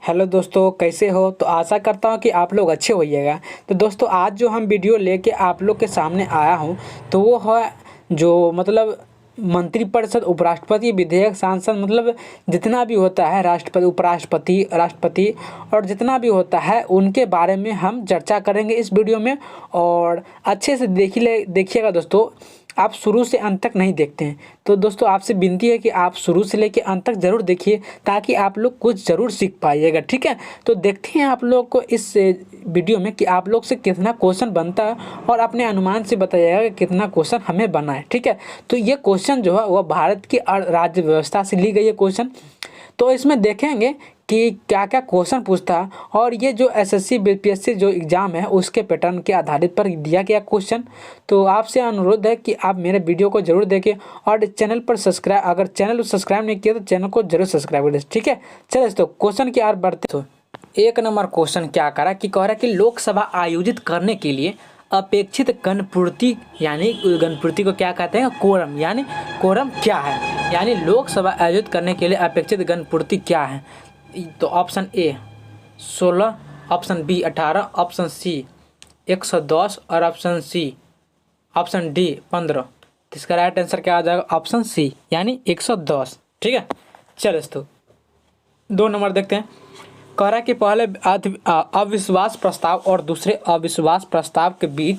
Hello दोस्तों, कैसे हो? तो आशा करता हूँ कि आप लोग अच्छे होइएगा। तो दोस्तों, आज जो हम वीडियो लेके आप लोग के सामने आया हूँ तो वो है जो मतलब मंत्रिपरिषद, उपराष्ट्रपति, विधेयक, सांसद, मतलब जितना भी होता है, राष्ट्रपति, उपराष्ट्रपति, राष्ट्रपति और जितना भी होता है उनके बारे में हम चर्चा करेंगे इस वीडियो में। और अच्छे से देखिएगा दोस्तों, आप शुरू से अंत तक नहीं देखते हैं तो दोस्तों आपसे विनती है कि आप शुरू से लेकर अंत तक ज़रूर देखिए ताकि आप लोग कुछ ज़रूर सीख पाइएगा। ठीक है, तो देखते हैं आप लोग को इस वीडियो में कि आप लोग से कितना क्वेश्चन बनता है और अपने अनुमान से बताइएगा कि कितना क्वेश्चन हमें बना है। ठीक है, तो ये क्वेश्चन जो है वह भारत की राज्य व्यवस्था से ली गई है क्वेश्चन। तो इसमें देखेंगे कि क्या क्या क्वेश्चन पूछता है और ये जो एसएससी बीपीएससी जो एग्ज़ाम है उसके पैटर्न के आधारित पर दिया गया क्वेश्चन। तो आपसे अनुरोध है कि आप मेरे वीडियो को जरूर देखें और चैनल पर सब्सक्राइब, अगर चैनल को सब्सक्राइब नहीं किया तो चैनल को जरूर सब्सक्राइब करें। ठीक है, चलिए तो क्वेश्चन की ओर बढ़ते। तो एक नंबर क्वेश्चन क्या करा कि कह रहा है कि लोकसभा आयोजित करने के लिए अपेक्षित गणपूर्ति, यानी गणपूर्ति को क्या कहते हैं? कोरम, यानी कोरम क्या है, यानी लोकसभा आयोजित करने के लिए अपेक्षित गणपूर्ति क्या है? तो option A 16, option B 18, option C 110 और ऑप्शन डी 15। तो इसका राइट आंसर क्या आ जाएगा? ऑप्शन सी यानी 110। ठीक है, चलो दोस्तों 2 नंबर देखते हैं। कह रहा है कि पहले अविश्वास प्रस्ताव और दूसरे अविश्वास प्रस्ताव के बीच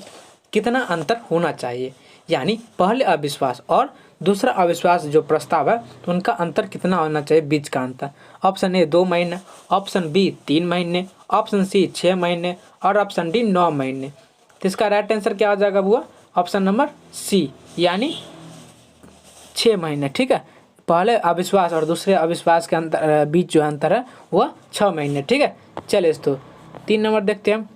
कितना अंतर होना चाहिए, यानी पहले अविश्वास और दूसरा अविश्वास जो प्रस्ताव है तो उनका अंतर कितना होना चाहिए, बीच का अंतर। ऑप्शन ए 2 महीने, ऑप्शन बी 3 महीने, ऑप्शन सी 6 महीने और ऑप्शन डी 9 महीने। तो इसका राइट आंसर क्या आ जाएगा? हुआ ऑप्शन नंबर सी यानी 6 महीने। ठीक है, पहले अविश्वास और दूसरे अविश्वास के अंतर बीच जो अंतर है वह 6 महीने। ठीक है, चलिए तो 3 नंबर देखते हैं हम।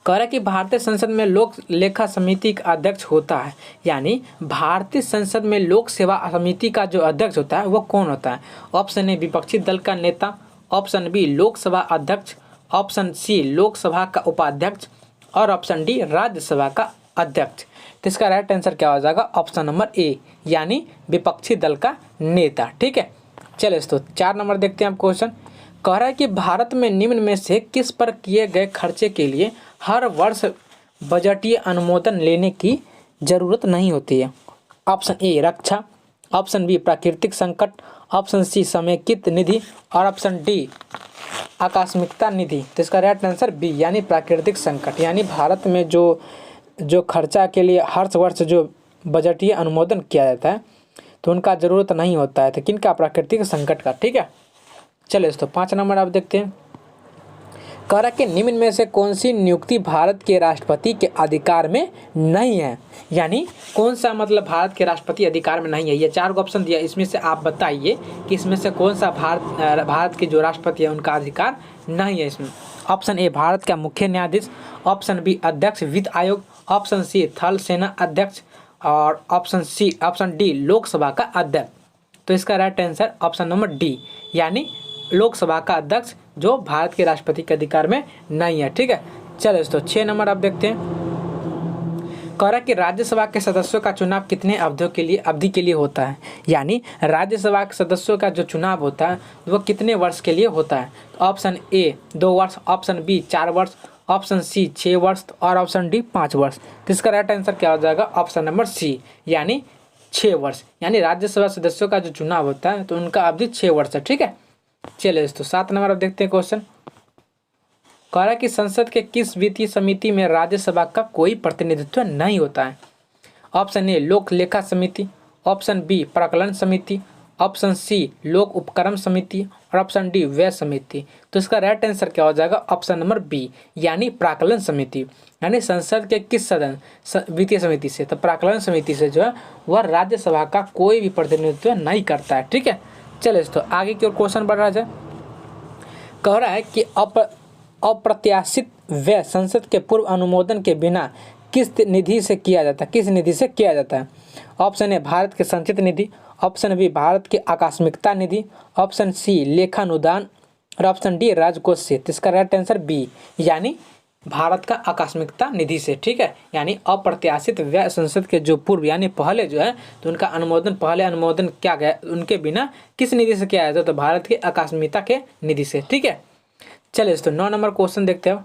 कह रहा है कि भारतीय संसद में लोक लेखा समिति का अध्यक्ष होता है, यानी भारतीय संसद में लोक सेवा समिति का जो अध्यक्ष होता है वो कौन होता है? ऑप्शन ए विपक्षी दल का नेता, ऑप्शन बी लोकसभा अध्यक्ष, ऑप्शन सी लोकसभा का उपाध्यक्ष और ऑप्शन डी राज्यसभा का अध्यक्ष। तो इसका राइट आंसर क्या हो जाएगा? ऑप्शन नंबर ए यानी विपक्षी दल का नेता। ठीक है, चलिए तो 4 नंबर देखते हैं हम क्वेश्चन। कह रहा है कि भारत में निम्न में से किस पर किए गए खर्चे के लिए हर वर्ष बजटीय अनुमोदन लेने की जरूरत नहीं होती है? ऑप्शन ए रक्षा, ऑप्शन बी प्राकृतिक संकट, ऑप्शन सी समेकित निधि और ऑप्शन डी आकस्मिकता निधि। तो इसका राइट आंसर बी यानी प्राकृतिक संकट। यानी भारत में जो खर्चा के लिए हर वर्ष जो बजटीय अनुमोदन किया जाता है तो उनका ज़रूरत नहीं होता है, तो किनका? प्राकृतिक संकट का। ठीक है, चलिए दोस्तों 5 नंबर आप देखते हैं। कह रहा कि निम्न में से कौन सी नियुक्ति भारत के राष्ट्रपति के अधिकार में नहीं है, यानी कौन सा मतलब भारत के राष्ट्रपति अधिकार में नहीं है। ये 4 ऑप्शन दिया, इसमें से आप बताइए कि इसमें से कौन सा भारत के जो राष्ट्रपति है उनका अधिकार नहीं है इसमें। ऑप्शन ए भारत का मुख्य न्यायाधीश, ऑप्शन बी अध्यक्ष वित्त आयोग, ऑप्शन सी थल सेना अध्यक्ष और ऑप्शन डी लोकसभा का अध्यक्ष। तो इसका right answer option number D यानी लोकसभा का अध्यक्ष जो भारत के राष्ट्रपति के अधिकार में नहीं है। ठीक है, चलो दोस्तों 6 नंबर आप देखते हैं। कह रहा कि राज्यसभा के सदस्यों का चुनाव कितने अवधि के लिए होता है, यानी राज्यसभा के सदस्यों का जो चुनाव होता है वो कितने वर्ष के लिए होता है? तो ऑप्शन ए 2 वर्ष, ऑप्शन बी 4 वर्ष, ऑप्शन सी 6 वर्ष और ऑप्शन डी 5 वर्ष। तो इसका राइट आंसर क्या हो जाएगा? ऑप्शन नंबर सी यानी 6 वर्ष। यानी राज्यसभा सदस्यों का जो चुनाव होता है तो उनका अवधि 6 वर्ष है। ठीक है, चलिए दोस्तों 7 नंबर अब देखते हैं क्वेश्चन। कह रहा है कि संसद के किस वित्तीय समिति में राज्यसभा का कोई प्रतिनिधित्व नहीं होता है? ऑप्शन ए लोक लेखा समिति, ऑप्शन बी प्राक्कलन समिति, ऑप्शन सी लोक उपक्रम समिति और ऑप्शन डी व्यय समिति। तो इसका राइट आंसर क्या हो जाएगा? ऑप्शन नंबर बी यानी प्राक्कलन समिति। यानी संसद के किस सदन वित्तीय समिति से? तो प्राक्कलन समिति से जो है वह राज्यसभा का कोई भी प्रतिनिधित्व नहीं करता है। ठीक है, चलिए तो आगे की ओर क्वेश्चन बढ़ रहा है। कह रहा है कि अप्रत्याशित व्यय संसद के पूर्व अनुमोदन के बिना किस निधि से किया जाता है? ऑप्शन ए भारत के संचित निधि, ऑप्शन बी भारत के आकस्मिकता निधि, ऑप्शन सी लेखानुदान और ऑप्शन डी राजकोष से। तो इसका राइट आंसर बी यानी भारत का आकस्मिकता निधि से, ठीक है। यानी अप्रत्याशित व्यय संसद के जो पूर्व यानी पहले जो है तो उनका अनुमोदन, पहले अनुमोदन क्या गया उनके बिना किस निधि से किया जाता, तो भारत के आकस्मिकता के निधि से, ठीक है। चलिए दोस्तों 9 नंबर क्वेश्चन देखते हैं।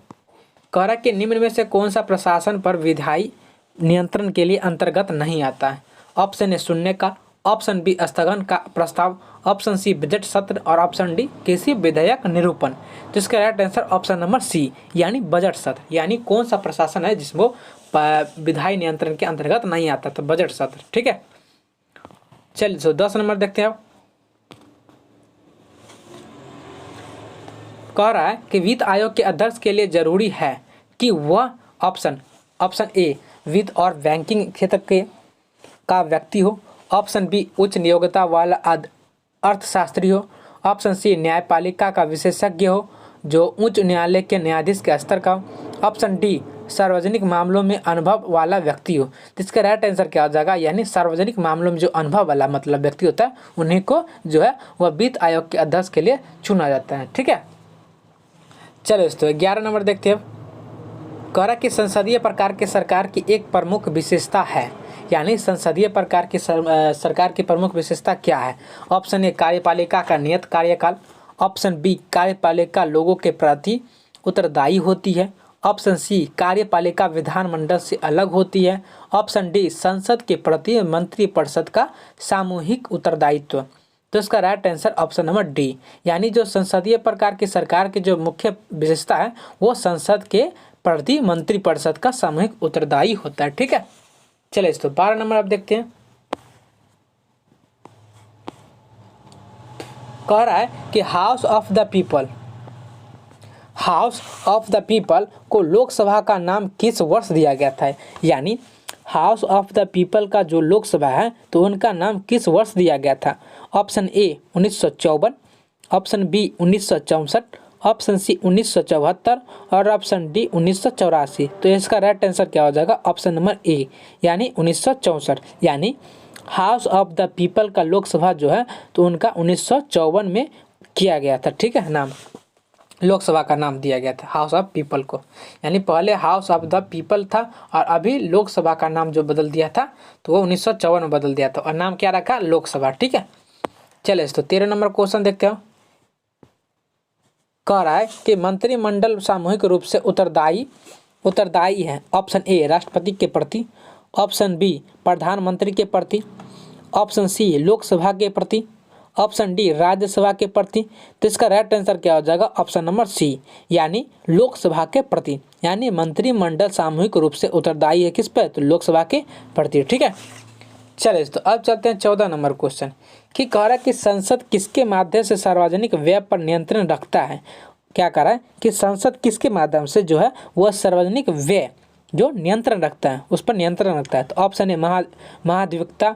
कह रहा है कि निम्न में से कौन सा प्रशासन पर विधायी नियंत्रण के लिए अंतर्गत नहीं आता है। ऑप्शन ए शून्यकाल, ऑप्शन बी स्थगन का प्रस्ताव, ऑप्शन सी बजट सत्र और ऑप्शन डी किसी विधेयक निरूपण। तो इसका right answer option number C यानी बजट सत्र। यानी कौन सा प्रशासन है जिसमें विधायी नियंत्रण के अंतर्गत नहीं आता, तो बजट सत्र, ठीक है। चलिए तो 10 नंबर देखते हैं। कह रहा है कि वित्त आयोग के अध्यक्ष के लिए जरूरी है कि वह ऑप्शन ए वित्त और बैंकिंग क्षेत्र के का व्यक्ति हो, ऑप्शन बी उच्च नियोक्ता वाला अर्थशास्त्री हो, ऑप्शन सी न्यायपालिका का विशेषज्ञ हो जो उच्च न्यायालय के न्यायाधीश के स्तर का हो, ऑप्शन डी सार्वजनिक मामलों में अनुभव वाला व्यक्ति हो। तो इसका राइट आंसर क्या हो जाएगा, यानी सार्वजनिक मामलों में जो अनुभव वाला मतलब व्यक्ति होता है उन्हीं को जो है वह वित्त आयोग के अध्यक्ष के लिए चुना जाता है, ठीक है। चलो दोस्तों 11 नंबर देखते हैं। कह रहा कि संसदीय प्रकार के सरकार की एक प्रमुख विशेषता है, यानी संसदीय प्रकार की सरकार की प्रमुख विशेषता क्या है। ऑप्शन ए कार्यपालिका का नियत कार्यकाल, ऑप्शन बी कार्यपालिका लोगों के प्रति उत्तरदायी होती है, ऑप्शन सी कार्यपालिका विधानमंडल से अलग होती है, ऑप्शन डी संसद के प्रति मंत्रिपरिषद का सामूहिक उत्तरदायित्व। तो इसका right answer option number D, यानी जो संसदीय प्रकार की सरकार की जो मुख्य विशेषता है वो संसद के प्रति मंत्रिपरिषद का सामूहिक उत्तरदायी होता है, ठीक है। चलिए तो 12 नंबर आप देखते हैं। कह रहा है कि हाउस ऑफ द पीपल को लोकसभा का नाम किस वर्ष दिया गया था। यानी हाउस ऑफ द पीपल का जो लोकसभा है तो उनका नाम किस वर्ष दिया गया था। Option A 1954, option B 1964, option C 1974 और ऑप्शन डी 1984। तो इसका राइट आंसर क्या हो जाएगा, ऑप्शन नंबर ए यानी 1964। यानी हाउस ऑफ द पीपल का लोकसभा जो है तो उनका 1954 में किया गया था, ठीक है। नाम लोकसभा का नाम दिया गया था हाउस ऑफ पीपल को, यानी पहले हाउस ऑफ द पीपल था और अभी लोकसभा का नाम जो बदल दिया था तो वो 1954 में बदल दिया था और नाम क्या रखा, लोकसभा, ठीक है। चले तो 13 नंबर क्वेश्चन देखते हो। कह रहा है कि मंत्रिमंडल सामूहिक रूप से उत्तरदायी है। ऑप्शन ए राष्ट्रपति के प्रति, ऑप्शन बी प्रधानमंत्री के प्रति, ऑप्शन सी लोकसभा के प्रति, ऑप्शन डी राज्यसभा के प्रति। तो इसका राइट आंसर क्या हो जाएगा, ऑप्शन नंबर सी यानी लोकसभा के प्रति। यानी मंत्रिमंडल सामूहिक रूप से उत्तरदायी है किस पे, तो लोकसभा के प्रति, ठीक है। चलिए तो अब चलते हैं 14 नंबर क्वेश्चन कि कह रहा है कि संसद किसके माध्यम से सार्वजनिक व्यय पर नियंत्रण रखता है। क्या कह रहा है कि संसद किसके माध्यम से जो है वह सार्वजनिक व्यय जो नियंत्रण रखता है उस पर नियंत्रण रखता है। तो ऑप्शन ए महाधिवक्ता,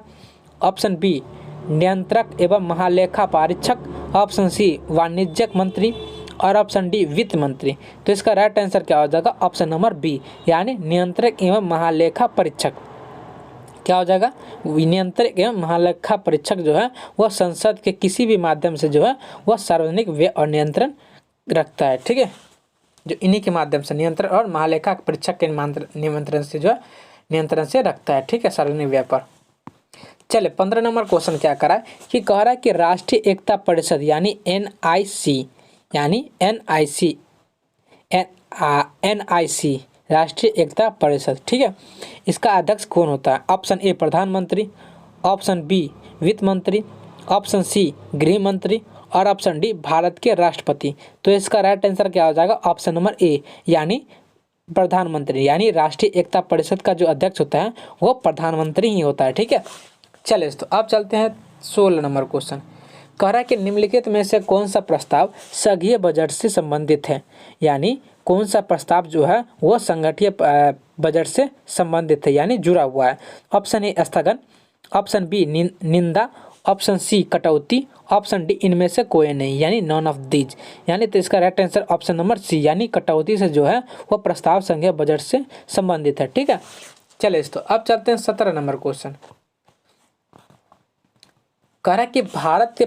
ऑप्शन बी नियंत्रक एवं महालेखा परीक्षक, ऑप्शन सी वाणिज्यिक मंत्री और ऑप्शन डी वित्त मंत्री। तो इसका राइट आंसर क्या हो जाएगा, ऑप्शन नंबर बी यानी नियंत्रक एवं महालेखा परीक्षक। क्या हो जाएगा, नियंत्रक एवं महालेखा परीक्षक जो है वह संसद के किसी भी माध्यम से जो है वह सार्वजनिक व्यय और नियंत्रण रखता है, ठीक है। जो इन्हीं के माध्यम से नियंत्रण और महालेखा परीक्षक के नियंत्रण से जो है नियंत्रण से रखता है, ठीक है, सार्वजनिक व्यय पर। चले 15 नंबर क्वेश्चन क्या करा है कि कह रहा है कि राष्ट्रीय एकता परिषद यानी NIC राष्ट्रीय एकता परिषद, ठीक है, इसका अध्यक्ष कौन होता है। ऑप्शन ए प्रधानमंत्री, ऑप्शन बी वित्त मंत्री, ऑप्शन सी गृह मंत्री और ऑप्शन डी भारत के राष्ट्रपति। तो इसका राइट आंसर क्या हो जाएगा, ऑप्शन नंबर ए यानी प्रधानमंत्री। यानी राष्ट्रीय एकता परिषद का जो अध्यक्ष होता है वो प्रधानमंत्री ही होता है, ठीक है। चलिए तो अब चलते हैं 16 नंबर क्वेश्चन। कह रहा है कि निम्नलिखित में से कौन सा प्रस्ताव संघीय बजट से संबंधित है। यानी कौन सा प्रस्ताव जो है वो संगठीय बजट से संबंधित है यानी जुड़ा हुआ है। ऑप्शन ए स्थगन, ऑप्शन बी निंदा, ऑप्शन सी कटौती, ऑप्शन डी इनमें से कोई नहीं यानी नॉन ऑफ दीज। यानी तो इसका right answer option number C यानी कटौती से जो है वो प्रस्ताव संघीय बजट से संबंधित है, ठीक है। चलिए तो अब चलते हैं 17 नंबर क्वेश्चन। कह रहा है कि भारत के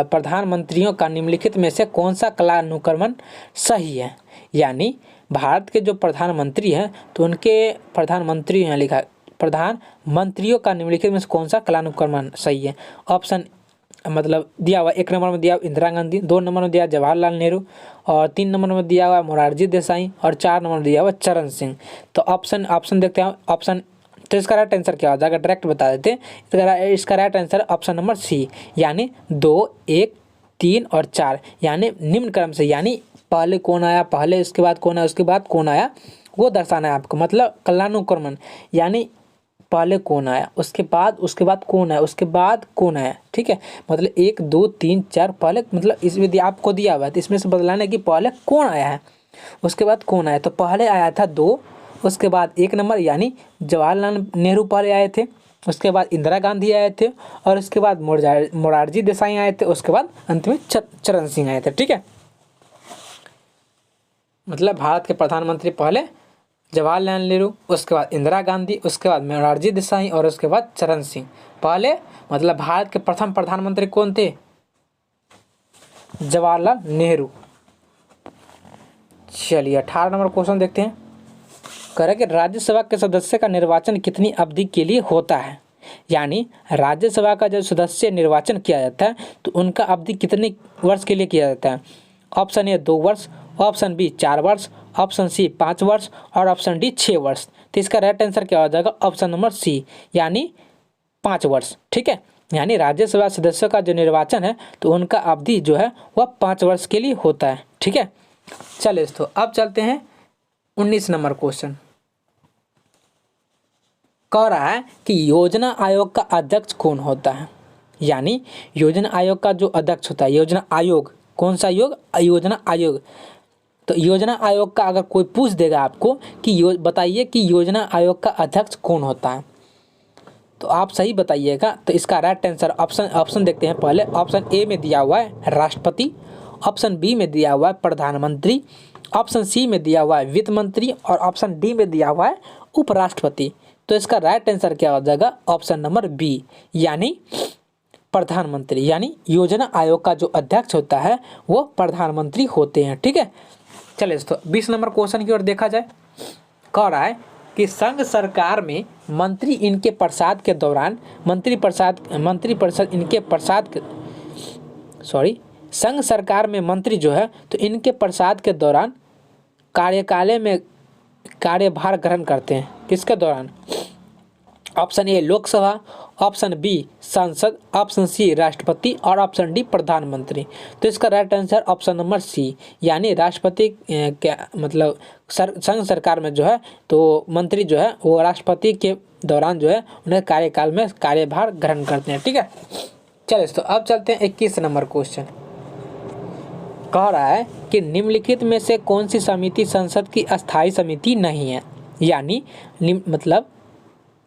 प्रधानमंत्रियों का निम्नलिखित में से कौन सा कालानुक्रमण सही है। यानी भारत के जो प्रधानमंत्री हैं तो उनके प्रधानमंत्री यहाँ लिखा है प्रधानमंत्रियों का निम्नलिखित में से कौन सा कालानुक्रम सही है। ऑप्शन मतलब दिया हुआ 1 नंबर में दिया इंदिरा गांधी, 2 नंबर में दिया जवाहरलाल नेहरू और 3 नंबर में दिया हुआ मोरारजी देसाई और 4 नंबर में दिया हुआ चरण सिंह। तो ऑप्शन देखते हैं। ऑप्शन तो इसका राइट आंसर क्या हो जाएगा, डायरेक्ट बता देते हैं। इसका right answer option number C, यानी 2, 1, 3 और 4, यानी निम्न क्रम से, यानी पहले कौन आया, पहले उसके बाद कौन आया, उसके बाद कौन आया, वो दर्शाना है आपको। मतलब कालानुक्रमण, यानी पहले कौन आया, उसके बाद कौन आया, उसके बाद कौन आया। ठीक है, मतलब 1, 2, 3, 4 पहले, मतलब इस विधि आपको दिया हुआ है तो इसमें से बदलाना है कि पहले कौन आया है, उसके बाद कौन आया। तो पहले आया था 2, उसके बाद 1 नंबर यानी जवाहरलाल नेहरू पहले आए थे, उसके बाद इंदिरा गांधी आए थे और उसके बाद मोरारजी देसाई आए थे, उसके बाद अंत में चरण सिंह आए थे। ठीक है, मतलब भारत के प्रधानमंत्री पहले जवाहरलाल नेहरू, उसके बाद इंदिरा गांधी, उसके बाद मोरारजी देसाई और उसके बाद चरण सिंह। पहले मतलब भारत के प्रथम प्रधानमंत्री कौन थे, जवाहरलाल नेहरू। चलिए 18 नंबर क्वेश्चन देखते हैं। कह रहा है कि राज्यसभा के सदस्य का निर्वाचन कितनी अवधि के लिए होता है, यानी राज्यसभा का जब सदस्य निर्वाचन किया जाता है तो उनका अवधि कितने वर्ष के लिए किया जाता है। ऑप्शन ए 2 वर्ष, ऑप्शन बी 4 वर्ष, ऑप्शन सी 5 वर्ष और ऑप्शन डी 6 वर्ष। तो इसका राइट आंसर क्या हो जाएगा, ऑप्शन नंबर सी, यानी 5 वर्ष। ठीक है, यानी राज्यसभा सदस्यों का जो निर्वाचन है तो उनका अवधि जो है वह 5 वर्ष के लिए होता है। ठीक है, चलिए दोस्तों अब चलते हैं 19 नंबर क्वेश्चन। कह रहा है कि योजना आयोग का अध्यक्ष कौन होता है, यानी योजना आयोग का जो अध्यक्ष होता है, योजना आयोग, कौन सा योग, योजना आयोग। तो योजना आयोग का अगर कोई पूछ देगा आपको कि बताइए कि योजना आयोग का अध्यक्ष कौन होता है, तो आप सही बताइएगा। तो इसका राइट आंसर ऑप्शन देखते हैं। पहले ऑप्शन ए में दिया हुआ है राष्ट्रपति, ऑप्शन बी में दिया हुआ है प्रधानमंत्री, ऑप्शन सी में दिया हुआ है वित्त मंत्री और ऑप्शन डी में दिया हुआ है उपराष्ट्रपति। तो इसका राइट आंसर क्या हो जाएगा, ऑप्शन नंबर बी, यानी प्रधानमंत्री। यानी योजना आयोग का जो अध्यक्ष होता है वो प्रधानमंत्री होते हैं। ठीक है, चलिए दोस्तों 20 नंबर क्वेश्चन की ओर देखा जाए। कह रहा है कि संघ सरकार में मंत्री इनके प्रसाद के दौरान संघ सरकार में मंत्री जो है तो इनके प्रसाद के दौरान कार्यकाल में कार्यभार ग्रहण करते हैं। किसके दौरान, option A Lok Sabha, option B संसद, ऑप्शन सी राष्ट्रपति और ऑप्शन डी प्रधानमंत्री। तो इसका right answer option number C, यानी राष्ट्रपति क्या मतलब संघ सरकार में जो है तो मंत्री जो है वो राष्ट्रपति के दौरान जो है उन्हें कार्यकाल में कार्यभार ग्रहण करते हैं। ठीक है, चलिए तो अब चलते हैं 21 नंबर क्वेश्चन। कह रहा है कि निम्नलिखित में से कौन सी समिति संसद की अस्थायी समिति नहीं है, यानी मतलब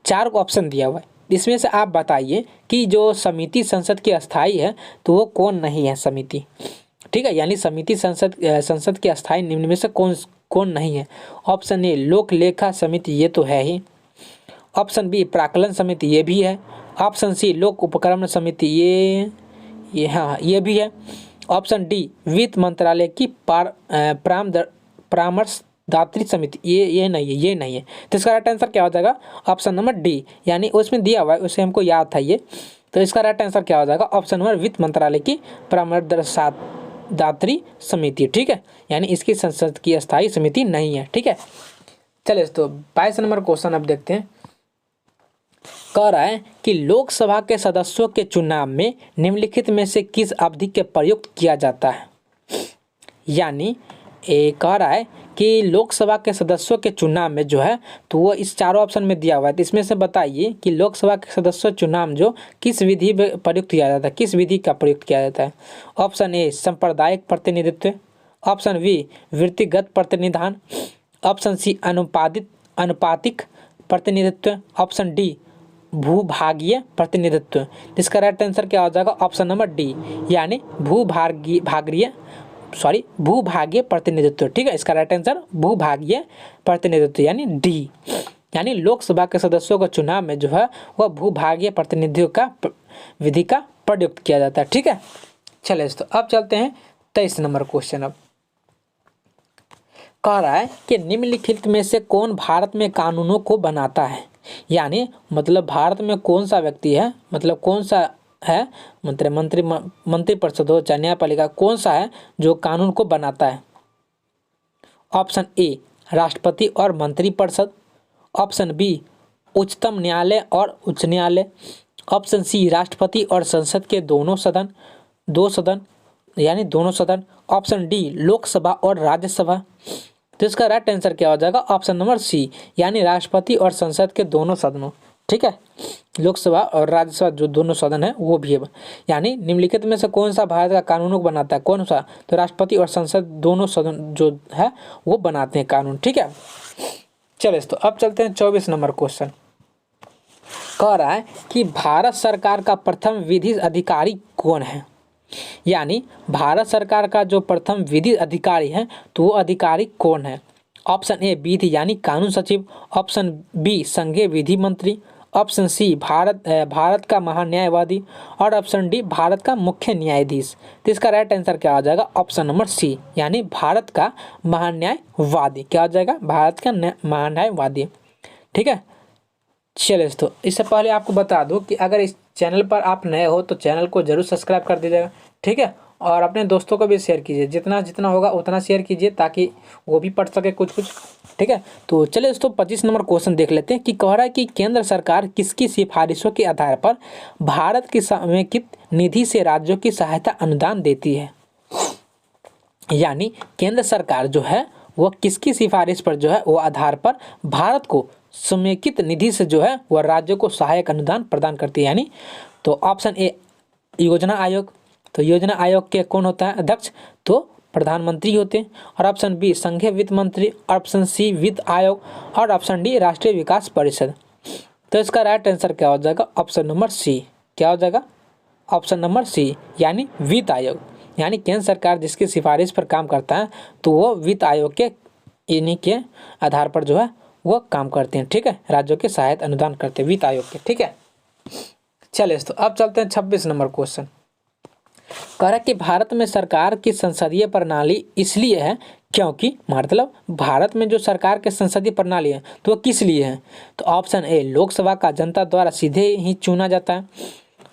4 ऑप्शन दिया हुआ है, इसमें से आप बताइए कि जो समिति संसद की अस्थायी है तो वो कौन नहीं है समिति। ठीक है, यानी समिति संसद की अस्थायी निम्न में से कौन नहीं है। ऑप्शन ए लोक लेखा समिति, ये तो है ही। ऑप्शन बी प्राक्कलन समिति, ये भी है। ऑप्शन सी लोक उपक्रमण समिति, ये हाँ ये भी है। ऑप्शन डी वित्त मंत्रालय की परामर्शदात्री समिति, ये नहीं है। तो इसका राइट आंसर क्या हो जाएगा, ऑप्शन नंबर डी, यानी उसमें दिया हुआ है उसे हमको याद था ये। तो इसका राइट आंसर क्या हो जाएगा, ऑप्शन नंबर वित्त मंत्रालय की परामर्शदात्री समिति। ठीक है, यानी इसकी संसद की अस्थायी समिति नहीं है। ठीक है, चलिए तो 22 नंबर क्वेश्चन अब देखते हैं। कह रहा है कि लोकसभा के सदस्यों के चुनाव में निम्नलिखित में से किस अवधि के प्रयुक्त किया जाता है, यानी कह रहा है कि लोकसभा के सदस्यों के चुनाव में जो है तो वो इस 4 ऑप्शन में दिया हुआ है। तो इसमें से बताइए कि लोकसभा के सदस्यों चुनाव जो किस विधि में प्रयुक्त किया जाता है, किस विधि का प्रयुक्त किया जाता है। ऑप्शन ए सांप्रदायिक प्रतिनिधित्व, ऑप्शन बी व्यक्तिगत प्रतिनिधान, ऑप्शन सी अनुपातिक प्रतिनिधित्व, ऑप्शन डी भूभागीय प्रतिनिधित्व। इसका राइट आंसर क्या हो जाएगा, ऑप्शन नंबर डी, यानी भूभागीय प्रतिनिधित्व। ठीक है, इसका राइट आंसर भूभागीय प्रतिनिधित्व यानी डी, यानी लोकसभा के सदस्यों का चुनाव में जो है वह भूभागीय प्रतिनिधित्व का विधि का प्रयुक्त किया जाता है। ठीक है, चलिए तो अब चलते हैं 23 नंबर क्वेश्चन। अब कह रहा है कि निम्नलिखित में से कौन भारत में कानूनों को बनाता है, यानी मतलब भारत में कौन सा व्यक्ति है, मतलब कौन सा है मंत्रिपरिषद हो चाहे न्यायपालिका, कौन सा है जो कानून को बनाता है। ऑप्शन ए राष्ट्रपति और मंत्रिपरिषद, ऑप्शन बी उच्चतम न्यायालय और उच्च न्यायालय, ऑप्शन सी राष्ट्रपति और संसद के दोनों सदन यानी दोनों सदन, ऑप्शन डी लोकसभा और राज्यसभा। तो इसका राइट आंसर क्या हो जाएगा, ऑप्शन नंबर सी यानी राष्ट्रपति और संसद के दोनों सदनों। ठीक है, लोकसभा और राज्यसभा जो दोनों सदन है वो भी है। यानी निम्नलिखित में से कौन सा भारत का कानूनों को बनाता है, कौन सा, तो राष्ट्रपति और संसद दोनों सदन जो है वो बनाते हैं कानून। ठीक है, चलिए तो अब चलते हैं 24 नंबर क्वेश्चन। कह रहा है कि भारत सरकार का प्रथम विधि अधिकारी कौन है, यानी भारत सरकार का जो प्रथम विधि अधिकारी है तो वो अधिकारी कौन है। ऑप्शन ए विधि यानी कानून सचिव, ऑप्शन बी संघीय विधि मंत्री, ऑप्शन सी भारत का महान्यायवादी और ऑप्शन डी भारत का मुख्य न्यायाधीश। तो इसका राइट आंसर क्या हो जाएगा, ऑप्शन नंबर सी यानी भारत का महान्यायवादी। क्या हो जाएगा, भारत का महान्यायवादी। ठीक है, चलिए दोस्तों इससे पहले आपको बता दूं कि अगर इस चैनल पर आप नए हो तो चैनल को जरूर सब्सक्राइब कर दीजिएगा। ठीक है, और अपने दोस्तों को भी शेयर कीजिए, जितना जितना होगा उतना शेयर कीजिए ताकि वो भी पढ़ सके कुछ। ठीक है, तो चलिए दोस्तों 25 नंबर क्वेश्चन देख लेते हैं कि कह रहा है कि केंद्र सरकार किसकी सिफारिशों के आधार पर भारत की समेकित निधि से राज्यों की सहायता अनुदान देती है। यानी केंद्र सरकार जो है वो किसकी सिफारिश पर जो है वो आधार पर भारत को समेकित निधि से जो है वह राज्यों को सहायक अनुदान प्रदान करती है। यानी तो ऑप्शन ए योजना आयोग, तो योजना आयोग के कौन होता है अध्यक्ष, तो प्रधानमंत्री होते हैं, और ऑप्शन बी संघीय वित्त मंत्री, ऑप्शन सी वित्त आयोग और ऑप्शन डी राष्ट्रीय विकास परिषद। तो इसका राइट आंसर क्या हो जाएगा, ऑप्शन नंबर सी। क्या हो जाएगा, ऑप्शन नंबर सी यानी वित्त आयोग। यानी केंद्र सरकार जिसकी सिफारिश पर काम करता है तो वो वित्त आयोग के इन्हीं के आधार पर जो है वो काम करते हैं। ठीक है, राज्यों के सहायता अनुदान करते हैं वित्त आयोग के। ठीक है, चलिए तो अब चलते हैं 26 नंबर क्वेश्चन। कह रहा है कि भारत में सरकार की संसदीय प्रणाली इसलिए है क्योंकि मतलब भारत में जो सरकार के संसदीय प्रणाली है तो वो किस लिए है। तो ऑप्शन ए लोकसभा का जनता द्वारा सीधे ही चुना जाता है,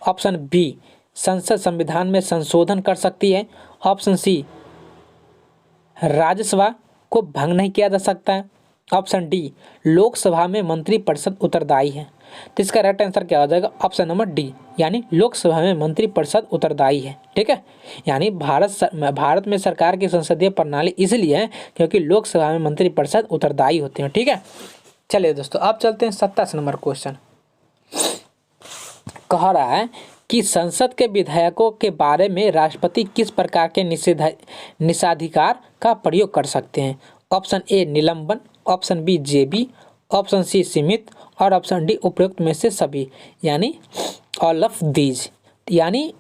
ऑप्शन बी संसद संविधान में संशोधन कर सकती है, ऑप्शन सी राज्यसभा को भंग नहीं किया जा सकता है, ऑप्शन डी लोकसभा में मंत्रिपरिषद उत्तरदायी है। तो इसका राइट आंसर क्या हो जाएगा, ऑप्शन नंबर डी यानी लोकसभा में मंत्रिपरिषद उत्तरदायी है। ठीक है, यानी भारत में सरकार की संसदीय प्रणाली इसलिए है क्योंकि लोकसभा में मंत्रिपरिषद उत्तरदायी होते हैं। ठीक है, चलिए दोस्तों अब चलते हैं 27 नंबर क्वेश्चन। कह रहा है कि संसद के विधेयकों के बारे में राष्ट्रपति किस प्रकार के निषेधाधिकार का प्रयोग कर सकते हैं। ऑप्शन ए निलंबन, ऑप्शन बी जेबी, ऑप्शन सी सीमित और ऑप्शन डी उपयुक्त में से सभी यानी ऑल ऑफ दीज। यानी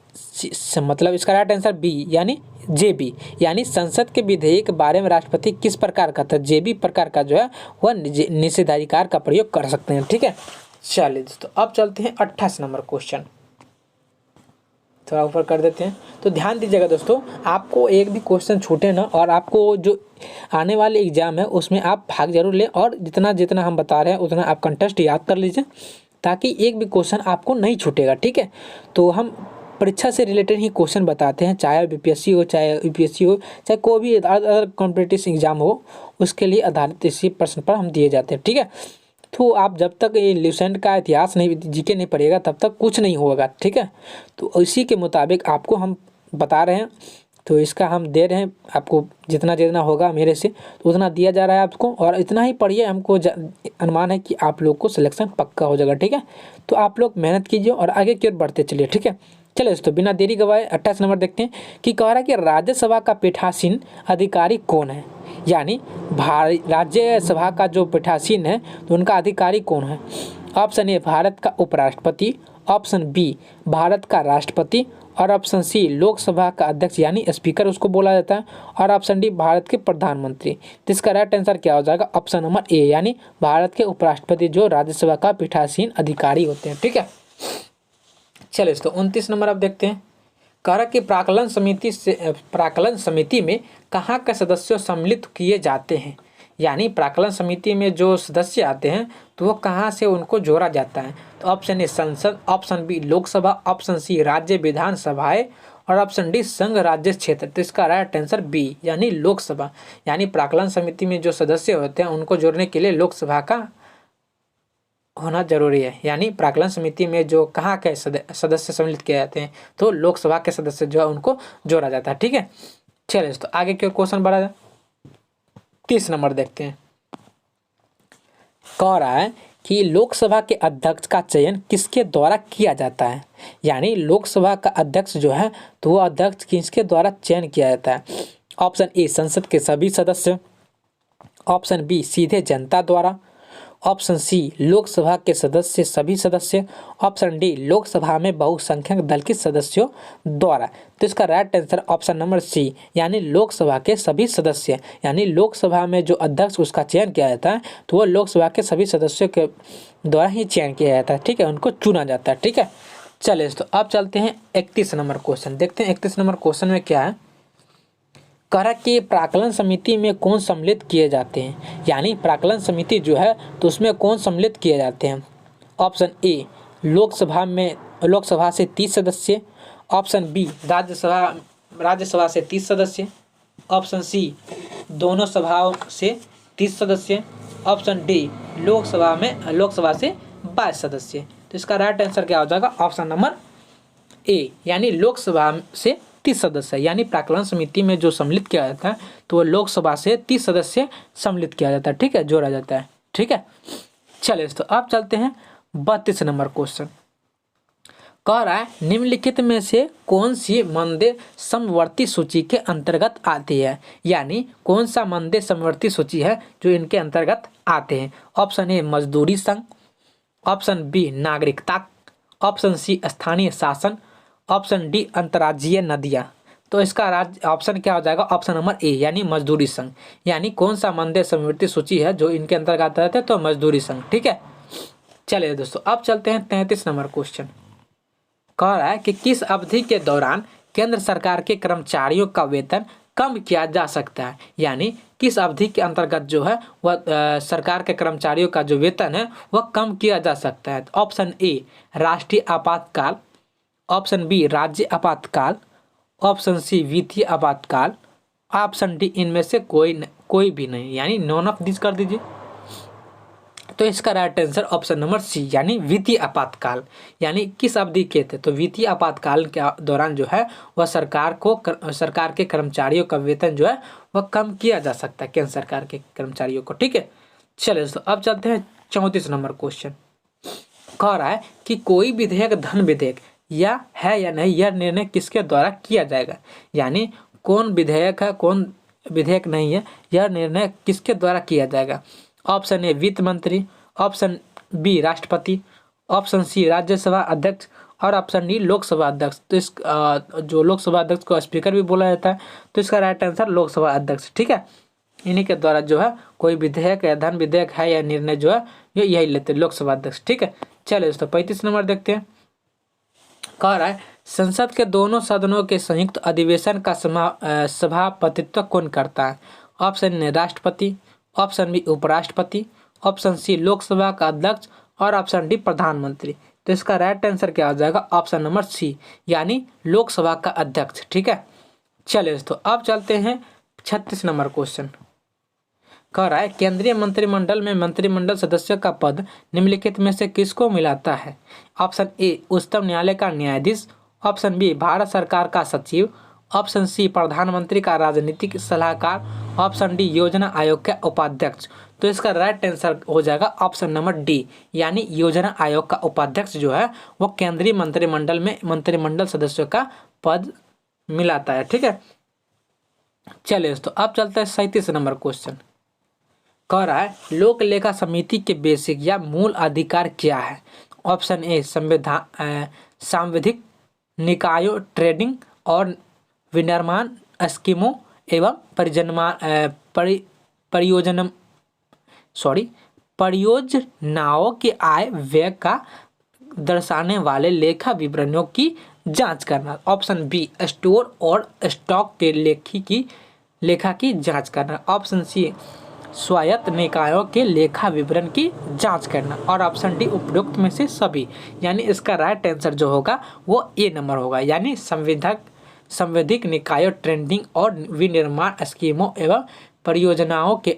मतलब इसका राइट आंसर बी यानी जेबी यानी संसद के विधेयक के बारे में राष्ट्रपति किस प्रकार का, जेबी प्रकार का जो है वह निषेधाधिकार का प्रयोग कर सकते हैं। ठीक है, चलिए दोस्तों अब चलते हैं 28 नंबर क्वेश्चन। थोड़ा ऊपर कर देते हैं। तो ध्यान दीजिएगा दोस्तों, आपको एक भी क्वेश्चन छूटे ना, और आपको जो आने वाले एग्जाम है उसमें आप भाग जरूर लें, और जितना जितना हम बता रहे हैं उतना आप कंटेस्ट याद कर लीजिए ताकि एक भी क्वेश्चन आपको नहीं छूटेगा। ठीक है, तो हम परीक्षा से रिलेटेड ही क्वेश्चन बताते हैं, चाहे बीपीएससी हो चाहे यूपीएससी हो चाहे कोई भी अदर कॉम्पिटिटिव एग्जाम हो, उसके लिए आधारित इसी प्रश्न पर हम दिए जाते हैं। ठीक है, तो आप जब तक ये ल्यूसेंट का इतिहास नहीं जीके नहीं पढ़िएगा तब तक कुछ नहीं होगा। ठीक है, तो इसी के मुताबिक आपको हम बता रहे हैं, तो इसका हम दे रहे हैं आपको, जितना जितना होगा मेरे से तो उतना दिया जा रहा है आपको, और इतना ही पढ़िए, हमको अनुमान है कि आप लोग को सिलेक्शन पक्का हो जाएगा। ठीक है, तो आप लोग मेहनत कीजिए और आगे की ओर बढ़ते चलिए। ठीक है, चलिए दोस्तों बिना देरी गवाए 28 नंबर देखते हैं कि कह रहा है कि राज्यसभा का पीठासीन अधिकारी कौन है। यानी राज्यसभा का जो पीठासीन है तो उनका अधिकारी कौन है। ऑप्शन ए भारत का उपराष्ट्रपति, ऑप्शन बी भारत का राष्ट्रपति और ऑप्शन सी लोकसभा का अध्यक्ष यानी स्पीकर उसको बोला जाता है, और ऑप्शन डी भारत के प्रधानमंत्री। तो इसका राइट आंसर क्या हो जाएगा, ऑप्शन नंबर ए यानी भारत के उपराष्ट्रपति जो राज्यसभा का पीठासीन अधिकारी होते हैं। ठीक है, चलिए तो 29 नंबर अब देखते हैं। कह रहा कि प्राक्कलन समिति में कहाँ के सदस्य सम्मिलित किए जाते हैं, यानी प्राक्कलन समिति में जो सदस्य आते हैं तो वो कहाँ से उनको जोड़ा जाता है। तो ऑप्शन ए संसद, option B Lok Sabha, option C राज्य विधानसभाएं और ऑप्शन डी संघ राज्य क्षेत्र। तो इसका राइट आंसर बी यानी लोकसभा। यानी प्राक्कलन समिति में जो सदस्य होते हैं उनको जोड़ने के लिए लोकसभा का होना जरूरी है। यानी प्राक्कलन समिति में जो कहाँ के सदस्य सम्मिलित किए जाते हैं तो लोकसभा के सदस्य जो है उनको जोड़ा जाता है। ठीक है, चलिए तो आगे के क्वेश्चन बढ़ा जाए। 30 नंबर देखते हैं। कह रहा है कि लोकसभा के अध्यक्ष का चयन किसके द्वारा किया जाता है, यानी लोकसभा का अध्यक्ष जो है तो वो अध्यक्ष किसके द्वारा चयन किया जाता है। ऑप्शन ए संसद के सभी सदस्य, ऑप्शन बी सीधे जनता द्वारा, ऑप्शन सी लोकसभा के सदस्य सभी सदस्य, ऑप्शन डी लोकसभा में बहुसंख्यक दल के सदस्यों द्वारा। तो इसका right answer option number C यानी लोकसभा के सभी सदस्य। यानी लोकसभा में जो अध्यक्ष उसका चयन किया जाता है तो वो लोकसभा के सभी सदस्यों के द्वारा ही चयन किया जाता है। ठीक है, उनको चुना जाता है। ठीक है, चलिए तो अब चलते हैं 31 नंबर क्वेश्चन। देखते हैं 31 नंबर क्वेश्चन में क्या है। कह रहा कि प्राक्कलन समिति में कौन सम्मिलित किए जाते हैं, यानी प्राक्कलन समिति जो है तो उसमें कौन सम्मिलित किए जाते हैं। ऑप्शन ए लोकसभा से 30 सदस्य, ऑप्शन बी राज्यसभा से 30 सदस्य, ऑप्शन सी दोनों सभाओं से 30 सदस्य, ऑप्शन डी लोकसभा से 22 सदस्य। तो इसका राइट आंसर क्या हो जाएगा, ऑप्शन नंबर ए यानी लोकसभा से 30 सदस्य। यानी प्राक्कलन समिति में जो सम्मिलित किया जाता है तो वो लोकसभा से 30 सदस्य सम्मिलित किया जाता है। ठीक है, जोड़ा जाता है। ठीक है, चलिए तो अब चलते हैं 32 नंबर क्वेश्चन। कह रहा है निम्नलिखित में से कौन सी मंदे समवर्ती सूची के अंतर्गत आती है, यानी कौन सा मंदे समवर्ती सूची है जो इनके अंतर्गत आते हैं। ऑप्शन ए मजदूरी संघ, ऑप्शन बी नागरिकता, ऑप्शन सी स्थानीय शासन, ऑप्शन डी अंतर्राज्यीय नदियाँ। तो इसका ऑप्शन क्या हो जाएगा, ऑप्शन नंबर ए यानी मजदूरी संघ। यानी कौन सा मंदे समवर्ती सूची है जो इनके अंतर्गत आते हैं, तो मजदूरी संघ। ठीक है, चलिए दोस्तों अब चलते हैं 33 नंबर क्वेश्चन। कह रहा है कि किस अवधि के दौरान केंद्र सरकार के कर्मचारियों का वेतन कम किया जा सकता है, यानी किस अवधि के अंतर्गत जो है वह सरकार के कर्मचारियों का जो वेतन है वह कम किया जा सकता है। ऑप्शन ए राष्ट्रीय आपातकाल, ऑप्शन बी राज्य आपातकाल, ऑप्शन सी वित्तीय आपातकाल, ऑप्शन डी इनमें से कोई भी नहीं, यानी नॉन ऑफ दिस कर दीजिए। तो इसका right answer option number C यानी वित्तीय आपातकाल। यानी किस अवधि के थे, तो वित्तीय आपातकाल के दौरान जो है वह सरकार के कर्मचारियों का वेतन जो है वह कम किया जा सकता है, केंद्र सरकार के कर्मचारियों को। ठीक है, चलिए दोस्तों अब चलते हैं 34 नंबर क्वेश्चन। कह रहा है कि कोई विधेयक धन विधेयक या नहीं, यह निर्णय किसके द्वारा किया जाएगा, यानी कौन विधेयक है कौन विधेयक नहीं है, यह निर्णय किसके द्वारा किया जाएगा। ऑप्शन ए वित्त मंत्री, ऑप्शन बी राष्ट्रपति, ऑप्शन सी राज्यसभा अध्यक्ष और ऑप्शन डी लोकसभा अध्यक्ष। तो इस जो लोकसभा अध्यक्ष को स्पीकर भी बोला जाता है, तो इसका राइट आंसर लोकसभा अध्यक्ष। ठीक है, इन्हीं के द्वारा जो है कोई विधेयक या धन विधेयक है या निर्णय जो है यही लेते हैं, लोकसभा अध्यक्ष। ठीक है, चलिए दोस्तों 35 नंबर देखते हैं। कह रहा है संसद के दोनों सदनों के संयुक्त अधिवेशन का सभापतित्व कौन करता है। ऑप्शन ए राष्ट्रपति, ऑप्शन बी उपराष्ट्रपति, ऑप्शन सी लोकसभा का अध्यक्ष और ऑप्शन डी प्रधानमंत्री। तो इसका राइट आंसर क्या हो जाएगा, ऑप्शन नंबर सी यानी लोकसभा का अध्यक्ष। ठीक है, चलिए दोस्तों अब चलते हैं 36 नंबर क्वेश्चन। कह रहा है केंद्रीय मंत्रिमंडल में मंत्रिमंडल सदस्यों का पद निम्नलिखित में से किसको मिलाता है। ऑप्शन ए उच्चतम न्यायालय का न्यायाधीश, ऑप्शन बी भारत सरकार का सचिव, ऑप्शन सी प्रधानमंत्री का राजनीतिक सलाहकार, ऑप्शन डी योजना आयोग के उपाध्यक्ष। तो इसका राइट आंसर हो जाएगा ऑप्शन नंबर डी यानी योजना आयोग का उपाध्यक्ष जो है वो केंद्रीय मंत्रिमंडल में मंत्रिमंडल सदस्यों का पद मिलाता है। ठीक है, चलिए दोस्तों अब चलता है 37 नंबर क्वेश्चन। कह रहा है लोक लेखा समिति के बेसिक या मूल अधिकार क्या है। ऑप्शन ए सांविधिक निकायों, ट्रेडिंग और विनिर्माण स्कीमों एवं परियोजनाओं के आय व्यय का दर्शाने वाले लेखा विवरणों की जांच करना। ऑप्शन बी स्टोर और स्टॉक के लेखा की जांच करना। ऑप्शन सी स्वायत्त निकायों के लेखा विवरण की जांच करना। और ऑप्शन डी उपरोक्त में से सभी। यानी इसका राइट आंसर जो होगा वो ए नंबर होगा, यानी संवैधानिक निकायों, ट्रेंडिंग और विनिर्माण स्कीमों एवं परियोजनाओं के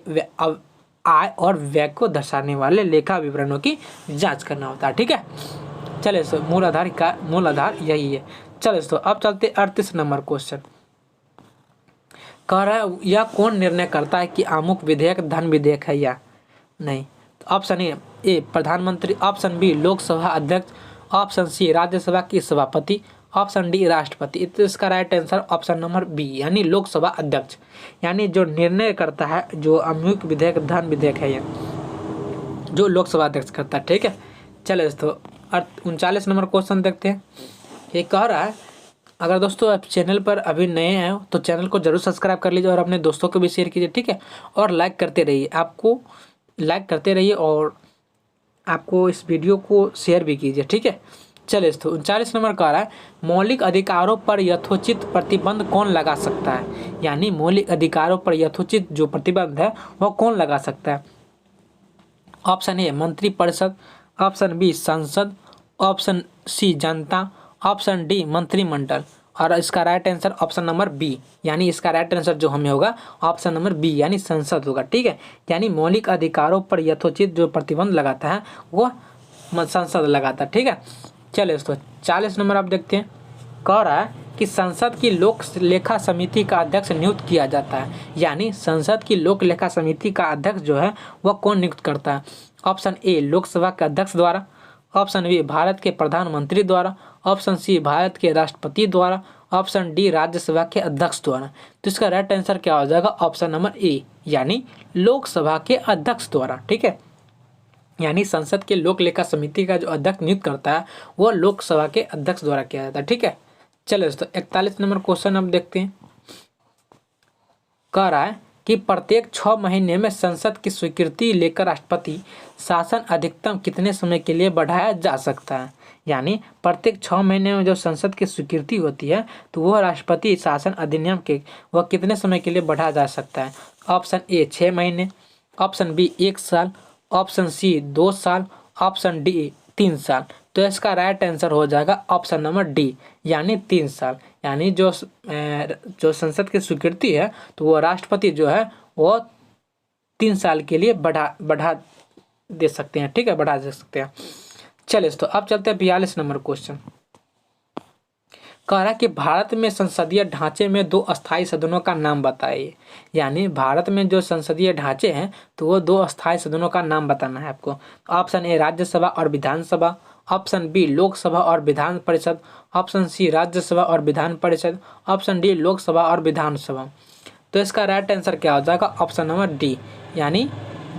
आय और व्यय को दर्शाने वाले लेखा विवरणों की जांच करना होता है। ठीक है, चले सो मूल आधार यही है। चलो दोस्तों अब चलते 38 नंबर क्वेश्चन। कह रहा है यह कौन निर्णय करता है कि अमुक विधेयक धन विधेयक है या नहीं। तो ऑप्शन ए प्रधानमंत्री, ऑप्शन बी लोकसभा अध्यक्ष, ऑप्शन सी राज्यसभा की सभापति, ऑप्शन डी राष्ट्रपति। तो इसका right answer option number B यानी लोकसभा अध्यक्ष, यानी जो निर्णय करता है जो अमुक विधेयक धन विधेयक है या जो लोकसभा अध्यक्ष करता है। ठीक है, चले दोस्तों 39 नंबर क्वेश्चन देखते हैं। ये कह रहा है अगर दोस्तों आप चैनल पर अभी नए हैं तो चैनल को जरूर सब्सक्राइब कर लीजिए और अपने दोस्तों को भी शेयर कीजिए। ठीक है, और लाइक करते रहिए, आपको लाइक करते रहिए और आपको इस वीडियो को शेयर भी कीजिए। ठीक है, चलिए दोस्तों 39 नंबर कह रहा है मौलिक अधिकारों पर यथोचित प्रतिबंध कौन लगा सकता है। यानी मौलिक अधिकारों पर यथोचित जो प्रतिबंध है वह कौन लगा सकता है। ऑप्शन ए मंत्रिपरिषद, ऑप्शन बी संसद, ऑप्शन सी जनता, ऑप्शन डी मंत्रिमंडल। और इसका right answer option number B, यानी इसका राइट आंसर जो हमें होगा ऑप्शन नंबर बी यानी संसद होगा। ठीक है, यानी मौलिक अधिकारों पर यथोचित जो प्रतिबंध लगाता है वो संसद लगाता है। ठीक है, चलिए दोस्तों 40 नंबर आप देखते हैं। कह रहा है कि संसद की लोक लेखा समिति का अध्यक्ष नियुक्त किया जाता है। यानी संसद की लोक लेखा समिति का अध्यक्ष जो है वह कौन नियुक्त करता है। ऑप्शन ए लोकसभा के अध्यक्ष द्वारा, ऑप्शन बी भारत के प्रधानमंत्री द्वारा, ऑप्शन सी भारत के राष्ट्रपति द्वारा, ऑप्शन डी राज्यसभा के अध्यक्ष द्वारा। तो इसका राइट आंसर क्या हो जाएगा ऑप्शन नंबर ए यानी लोकसभा के अध्यक्ष द्वारा। ठीक है, यानी संसद के लोक लेखा समिति का जो अध्यक्ष नियुक्त करता है वो लोकसभा के अध्यक्ष द्वारा किया जाता है। ठीक है, चलो दोस्तों 41 नंबर क्वेश्चन अब देखते हैं। कह रहा है कि प्रत्येक 6 महीने में संसद की स्वीकृति लेकर राष्ट्रपति शासन अधिकतम कितने समय के लिए बढ़ाया जा सकता है। यानी प्रत्येक 6 महीने में जो संसद की स्वीकृति होती है तो वह राष्ट्रपति शासन अधिनियम के वह कितने समय के लिए बढ़ाया जा सकता है। ऑप्शन ए 6 महीने, ऑप्शन बी 1 साल, ऑप्शन सी 2 साल, ऑप्शन डी 3 साल। तो इसका राइट आंसर हो जाएगा ऑप्शन नंबर डी यानी 3 साल। यानी जो संसद की स्वीकृति है तो वो राष्ट्रपति जो है वो 3 साल के लिए बढ़ा दे सकते हैं। ठीक है, बढ़ा दे सकते हैं। चलिए दोस्तों अब चलते हैं 42 नंबर क्वेश्चन। कह रहा है कि भारत में संसदीय ढांचे में 2 अस्थायी सदनों का नाम बताइए। यानी भारत में जो संसदीय ढांचे हैं तो वो 2 अस्थायी सदनों का नाम बताना है आपको। ऑप्शन ए राज्यसभा और विधानसभा, ऑप्शन बी लोकसभा और विधान परिषद, ऑप्शन सी राज्यसभा और विधान परिषद, ऑप्शन डी लोकसभा और विधानसभा। तो इसका राइट आंसर क्या हो जाएगा ऑप्शन नंबर डी यानी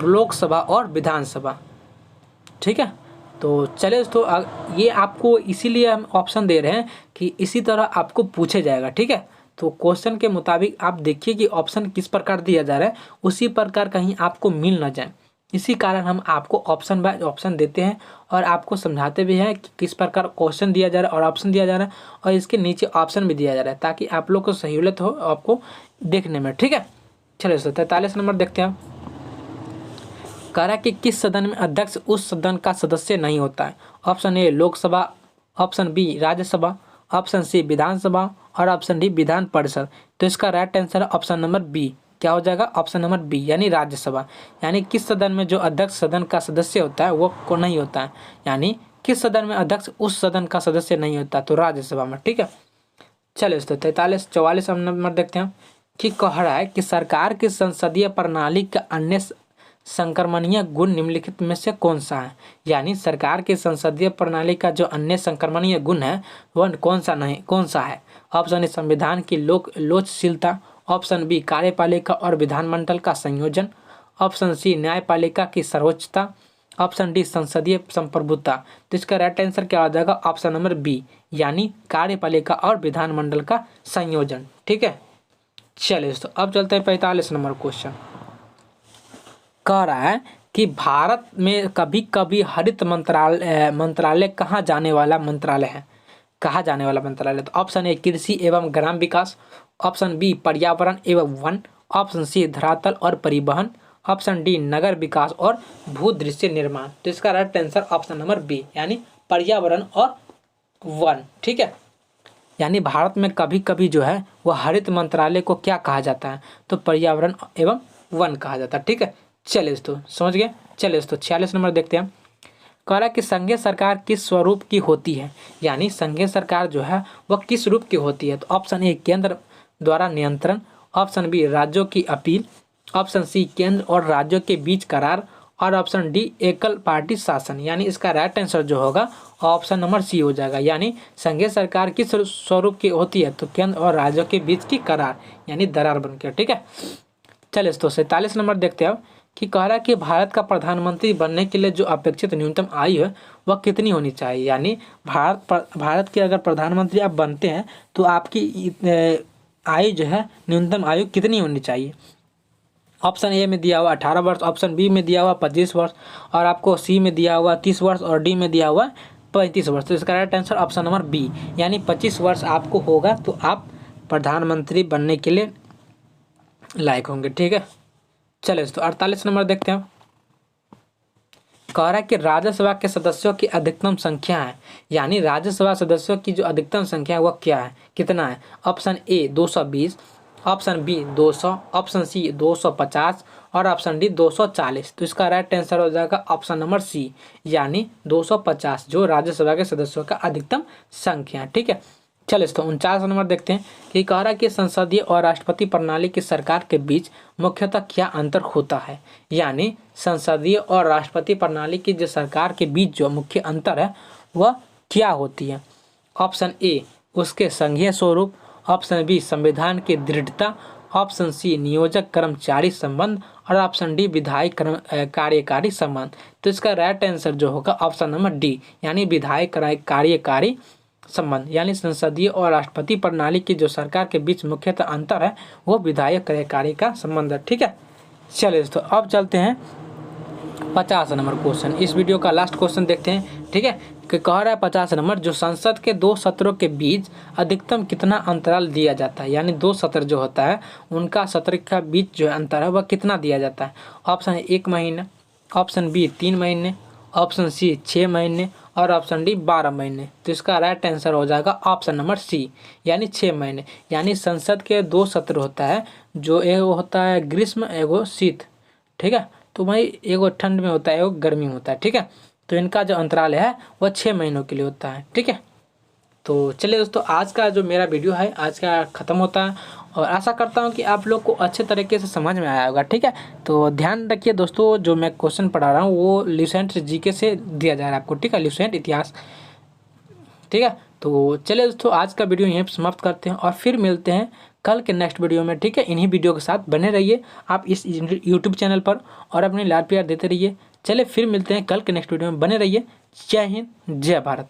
लोकसभा और विधानसभा। ठीक है, तो चले दोस्तों ये आपको इसीलिए हम ऑप्शन दे रहे हैं कि इसी तरह आपको पूछे जाएगा। ठीक है, तो क्वेश्चन के मुताबिक आप देखिए कि ऑप्शन किस प्रकार दिया जा रहा है, उसी प्रकार कहीं आपको मिल ना जाए। इसी कारण हम आपको ऑप्शन बाय ऑप्शन देते हैं और आपको समझाते भी हैं कि किस प्रकार क्वेश्चन दिया जा रहा है और ऑप्शन दिया जा रहा है और इसके नीचे ऑप्शन भी दिया जा रहा है ताकि आप लोग को सहूलियत हो आपको देखने में। ठीक है, चलिए दोस्तों 43 नंबर देखते हैं। कह रहा है कि किस सदन में अध्यक्ष उस सदन का सदस्य नहीं होता है। Option A Lok Sabha, option B Rajya Sabha, option C Vidhan Sabha और ऑप्शन डी विधान परिषद। तो इसका right answer option number B क्या हो जाएगा ऑप्शन नंबर बी यानी राज्यसभा। यानी किस सदन में जो अध्यक्ष सदन का सदस्य होता है वो को नहीं होता है। यानी किस सदन में अध्यक्ष उस सदन का सदस्य नहीं होता तो राज्यसभा में। ठीक है, चलिए दोस्तों 44 नंबर देखते हैं कि कह रहा है कि सरकार की संसदीय प्रणाली का अन्य संक्रमणीय गुण निम्नलिखित में से कौन सा है। यानी सरकार की संसदीय प्रणाली का जो अन्य संक्रमणीय गुण है वह कौन सा है। ऑप्शन ए संविधान की लोचशीलता, ऑप्शन बी कार्यपालिका और विधानमंडल का संयोजन, ऑप्शन सी न्यायपालिका की सर्वोच्चता, ऑप्शन डी संसदीय संप्रभुता। तो इसका राइट आंसर क्या हो जाएगा ऑप्शन नंबर बी यानी कार्यपालिका और विधानमंडल का संयोजन। ठीक है, चलिए दोस्तों अब चलते हैं 45 नंबर क्वेश्चन। कह रहा है कि भारत में कभी कभी हरित मंत्रालय कहाँ जाने वाला मंत्रालय है। कहा जाने वाला मंत्रालय? तो ऑप्शन ए कृषि एवं ग्राम विकास, ऑप्शन बी पर्यावरण एवं वन, ऑप्शन सी धरातल और परिवहन, ऑप्शन डी नगर विकास और भूदृश्य निर्माण। तो इसका right answer option number B यानी पर्यावरण और वन। ठीक है, यानी भारत में कभी कभी जो है वह हरित मंत्रालय को क्या कहा जाता है? तो पर्यावरण एवं वन कहा जाता है। ठीक है, चलिए दोस्तों समझ गए। चलिए दोस्तों 46 नंबर देखते हैं। कह रहा है कि संघीय सरकार किस स्वरूप की होती है? यानी संघीय सरकार जो है वह किस रूप की होती है? तो ऑप्शन ए केंद्र द्वारा नियंत्रण, ऑप्शन बी राज्यों की अपील, ऑप्शन सी केंद्र और राज्यों के बीच करार, और ऑप्शन डी एकल पार्टी शासन। यानी इसका राइट आंसर जो होगा ऑप्शन नंबर सी हो जाएगा। यानी संघीय सरकार किस स्वरूप की होती है? तो केंद्र और राज्यों के बीच की करार यानी दरार बनकर। ठीक है, चलिए दोस्तों 47 नंबर देखते हैं कि कह रहा है कि भारत का प्रधानमंत्री बनने के लिए जो अपेक्षित न्यूनतम आयु है वह कितनी होनी चाहिए? यानी भारत के अगर प्रधानमंत्री आप बनते हैं तो आपकी आयु जो है न्यूनतम आयु कितनी होनी चाहिए? ऑप्शन ए में दिया हुआ 18 वर्ष, ऑप्शन बी में दिया हुआ 25 वर्ष, और आपको सी में दिया हुआ 30 वर्ष और डी में दिया हुआ 35 वर्ष। तो इसका right answer option number B यानी 25 वर्ष आपको होगा तो आप प्रधानमंत्री बनने के लिए लायक होंगे। ठीक है, चलिए तो 48 नंबर देखते हैं। कह रहा है कि राज्यसभा के सदस्यों की अधिकतम संख्या है, यानी राज्यसभा सदस्यों की जो अधिकतम संख्या है वह क्या है, कितना है? Option A 220, option B 200, option C 250 और ऑप्शन डी 240। तो इसका राइट आंसर हो जाएगा ऑप्शन नंबर सी यानी 250 जो राज्यसभा के सदस्यों का अधिकतम संख्या। ठीक है, चलिए तो 49 नंबर देखते हैं कि कह रहा है कि संसदीय और राष्ट्रपति प्रणाली की सरकार के बीच मुख्यतः क्या अंतर होता है? यानी संसदीय और राष्ट्रपति प्रणाली की जो सरकार के बीच जो मुख्य अंतर है वह क्या होती है? ऑप्शन ए उसके संघीय स्वरूप, ऑप्शन बी संविधान की दृढ़ता, ऑप्शन सी नियोजक कर्मचारी संबंध और ऑप्शन डी विधायी कार्यकारी संबंध। तो इसका राइट आंसर जो होगा ऑप्शन नंबर डी यानी विधायी कार्यकारी संबंध। यानी संसदीय और राष्ट्रपति प्रणाली की जो सरकार के बीच मुख्यतः अंतर है वो विधायक कार्यकारी का संबंध है। ठीक है, चलिए दोस्तों अब चलते हैं 50 नंबर क्वेश्चन, इस वीडियो का लास्ट क्वेश्चन देखते हैं। ठीक है, कि कह रहा है 50 नंबर जो संसद के 2 सत्रों के बीच अधिकतम कितना अंतराल दिया जाता है? यानी 2 सत्र जो होता है उनका सत्र का बीच जो अंतर है वह कितना दिया जाता है? ऑप्शन 1 महीने, ऑप्शन बी 3 महीने, ऑप्शन सी 6 महीने और ऑप्शन डी 12 महीने। तो इसका राइट आंसर हो जाएगा ऑप्शन नंबर सी यानी 6 महीने। यानी संसद के 2 सत्र होता है, जो एक होता है ग्रीष्म एगो शीत। ठीक है, तो भाई एगो ठंड में होता है एगो गर्मी में होता है। ठीक है, तो इनका जो अंतराल है वह 6 महीनों के लिए होता है। ठीक है, तो चलिए दोस्तों आज का जो मेरा वीडियो है आज का ख़त्म होता है और आशा करता हूँ कि आप लोग को अच्छे तरीके से समझ में आया होगा। ठीक है, तो ध्यान रखिए दोस्तों जो मैं क्वेश्चन पढ़ा रहा हूँ वो ल्यूसेंट जीके से दिया जा रहा है आपको। ठीक है, ल्यूसेंट इतिहास। ठीक है, तो चलिए दोस्तों आज का वीडियो यहीं पर समाप्त करते हैं और फिर मिलते हैं कल के नेक्स्ट वीडियो में। ठीक है, इन्हीं वीडियो के साथ बने रहिए आप इस यूट्यूब चैनल पर और अपने लाड प्यार देते रहिए। चलिए फिर मिलते हैं कल के नेक्स्ट वीडियो में, बने रहिए। जय हिंद, जय भारत।